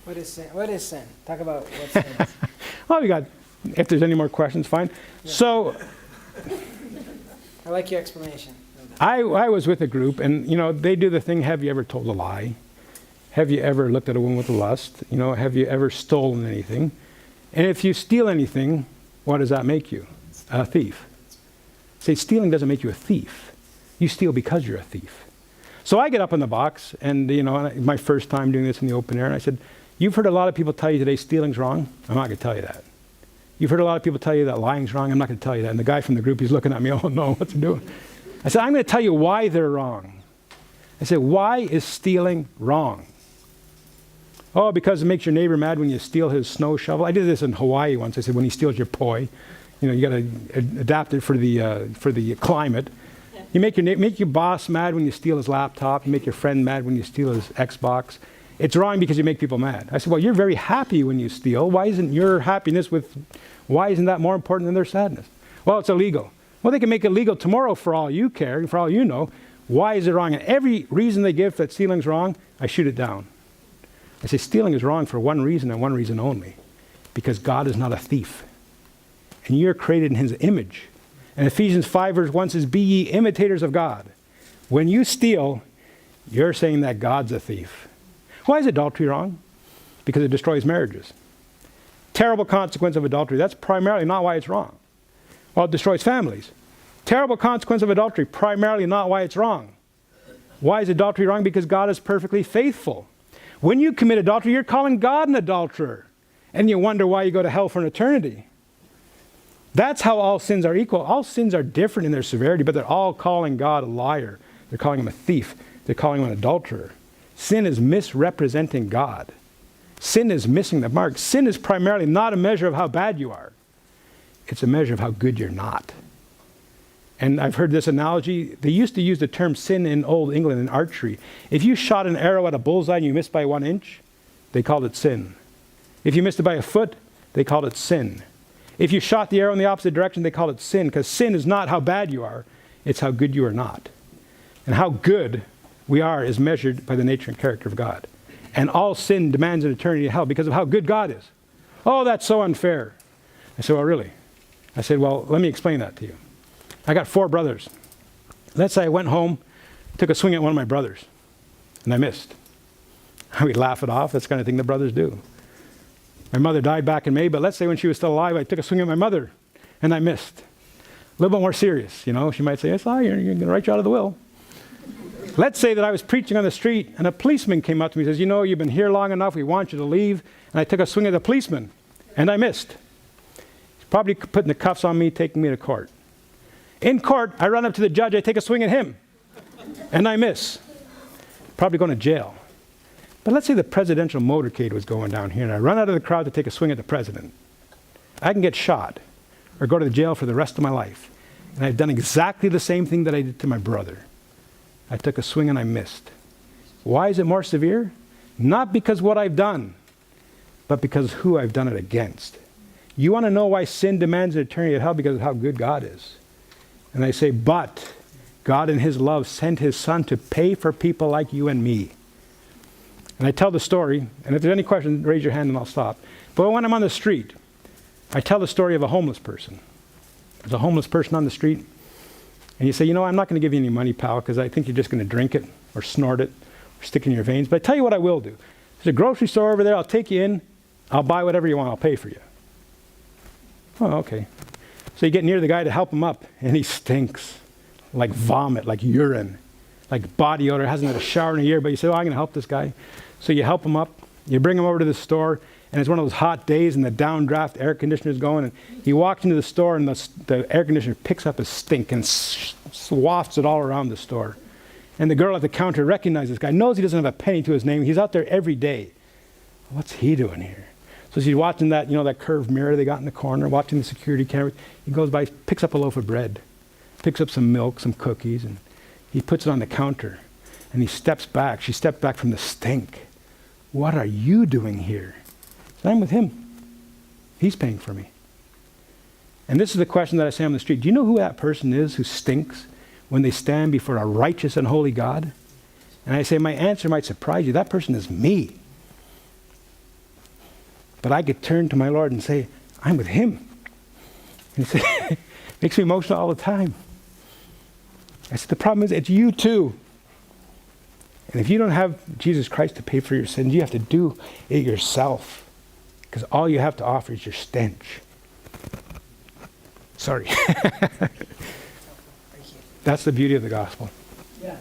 What is sin? What is sin? Talk about what sin is. Well, if there's any more questions, fine. Yeah. So, I like your explanation. I was with a group, and they do the thing, have you ever told a lie? Have you ever looked at a woman with lust? Have you ever stolen anything? And if you steal anything, what does that make you? A thief. Say, stealing doesn't make you a thief. You steal because you're a thief. So I get up in the box, and my first time doing this in the open air, and I said, you've heard a lot of people tell you today stealing's wrong. I'm not going to tell you that. You've heard a lot of people tell you that lying's wrong. I'm not going to tell you that. And the guy from the group, he's looking at me, oh no, what's he doing? I said, I'm going to tell you why they're wrong. I said, why is stealing wrong? Oh, because it makes your neighbor mad when you steal his snow shovel. I did this in Hawaii once. I said, when he steals your poi, you got to adapt it for the climate. You make your boss mad when you steal his laptop. You make your friend mad when you steal his Xbox. It's wrong because you make people mad. I said, well, you're very happy when you steal. Why isn't that more important than their sadness? Well, it's illegal. Well, they can make it legal tomorrow for all you care, and for all you know. Why is it wrong? And every reason they give that stealing's wrong, I shoot it down. I say stealing is wrong for one reason and one reason only. Because God is not a thief. And you're created in his image. And Ephesians 5 verse 1 says, be ye imitators of God. When you steal, you're saying that God's a thief. Why is adultery wrong? Because it destroys marriages. Terrible consequence of adultery. That's primarily not why it's wrong. Well, it destroys families. Terrible consequence of adultery. Primarily not why it's wrong. Why is adultery wrong? Because God is perfectly faithful. When you commit adultery, you're calling God an adulterer. And you wonder why you go to hell for an eternity. That's how all sins are equal. All sins are different in their severity, but they're all calling God a liar. They're calling him a thief. They're calling him an adulterer. Sin is misrepresenting God. Sin is missing the mark. Sin is primarily not a measure of how bad you are. It's a measure of how good you're not. And I've heard this analogy. They used to use the term sin in Old England in archery. If you shot an arrow at a bullseye and you missed by 1 inch, they called it sin. If you missed it by a foot, they called it sin. If you shot the arrow in the opposite direction, they called it sin, because sin is not how bad you are, it's how good you are not. And how good we are is measured by the nature and character of God. And all sin demands an eternity in hell because of how good God is. Oh, that's so unfair. I said, well, really? I said, well, let me explain that to you. I got 4 brothers. Let's say I went home, took a swing at one of my brothers, and I missed. We'd laugh it off. That's the kind of thing that brothers do. My mother died back in May, but let's say when she was still alive, I took a swing at my mother, and I missed. A little bit more serious, She might say, you're going to write you out of the will. Let's say that I was preaching on the street, and a policeman came up to me and says, you've been here long enough, we want you to leave. And I took a swing at the policeman, and I missed. He's probably putting the cuffs on me, taking me to court. In court, I run up to the judge, I take a swing at him, and I miss. Probably going to jail. But let's say the presidential motorcade was going down here, and I run out of the crowd to take a swing at the president. I can get shot or go to the jail for the rest of my life. And I've done exactly the same thing that I did to my brother. I took a swing and I missed. Why is it more severe? Not because what I've done, but because who I've done it against. You want to know why sin demands an eternity of hell? Because of how good God is. And I say, but God in his love sent his son to pay for people like you and me. And I tell the story, and if there's any questions, raise your hand and I'll stop. But when I'm on the street, I tell the story of a homeless person. There's a homeless person on the street, and you say, I'm not going to give you any money, pal, because I think you're just going to drink it or snort it or stick it in your veins. But I tell you what I will do. There's a grocery store over there. I'll take you in. I'll buy whatever you want. I'll pay for you. Oh, okay. So you get near the guy to help him up, and he stinks like vomit, like urine, like body odor. Hasn't had a shower in a year, but you say, I'm going to help this guy. So you help him up. You bring him over to the store, and it's one of those hot days, and the downdraft air conditioner's going, and he walks into the store, and the air conditioner picks up his stink and wafts it all around the store. And the girl at the counter recognizes this guy, knows he doesn't have a penny to his name. He's out there every day. What's he doing here? So she's watching that, that curved mirror they got in the corner, watching the security camera. He goes by, picks up a loaf of bread, picks up some milk, some cookies, and he puts it on the counter. And he steps back. She steps back from the stink. What are you doing here? So I'm with him. He's paying for me. And this is the question that I say on the street. Do you know who that person is who stinks when they stand before a righteous and holy God? And I say, my answer might surprise you. That person is me. But I could turn to my Lord and say, I'm with him. And he said, makes me emotional all the time. I said, the problem is it's you too. And if you don't have Jesus Christ to pay for your sins, you have to do it yourself. Because all you have to offer is your stench. Sorry. Thank you. That's the beauty of the gospel. Yeah.